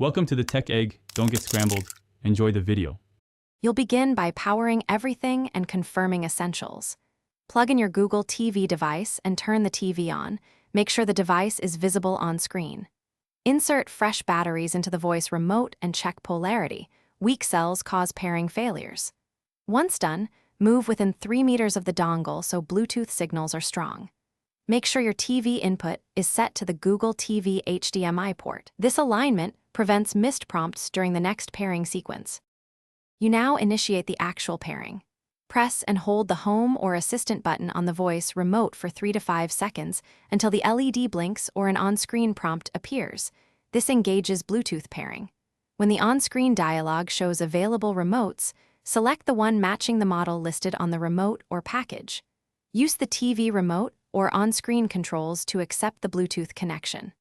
Welcome to the Tech Egg. Don't get scrambled. Enjoy the video. You'll begin by powering everything and confirming essentials. Plug in your Google TV device and turn the TV on. Make sure the device is visible on screen. Insert fresh batteries into the voice remote and check polarity. Weak cells cause pairing failures. Once done, move within 3 meters of the dongle so Bluetooth signals are strong. Make sure your TV input is set to the Google TV HDMI port. This alignment prevents missed prompts during the next pairing sequence. You now initiate the actual pairing. Press and hold the home or assistant button on the voice remote for 3 to 5 seconds until the LED blinks or an on-screen prompt appears. This engages Bluetooth pairing. When the on-screen dialog shows available remotes, select the one matching the model listed on the remote or package. Use the TV remote or on-screen controls to accept the Bluetooth connection.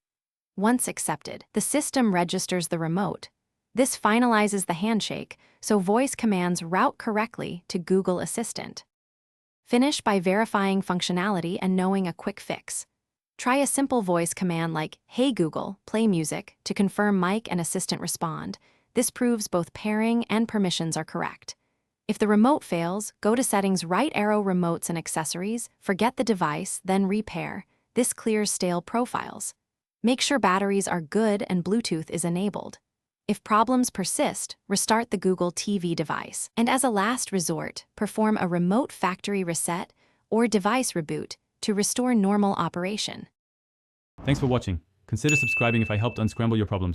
Once accepted, the system registers the remote. This finalizes the handshake, so voice commands route correctly to Google Assistant. Finish by verifying functionality and knowing a quick fix. Try a simple voice command like, "Hey Google, play music," to confirm mic and assistant respond. This proves both pairing and permissions are correct. If the remote fails, go to Settings, right arrow Remotes and Accessories, forget the device, then repair. This clears stale profiles. Make sure batteries are good and Bluetooth is enabled. If problems persist, restart the Google TV device. And as a last resort, perform a remote factory reset or device reboot to restore normal operation. Thanks for watching. Consider subscribing if I helped unscramble your problems.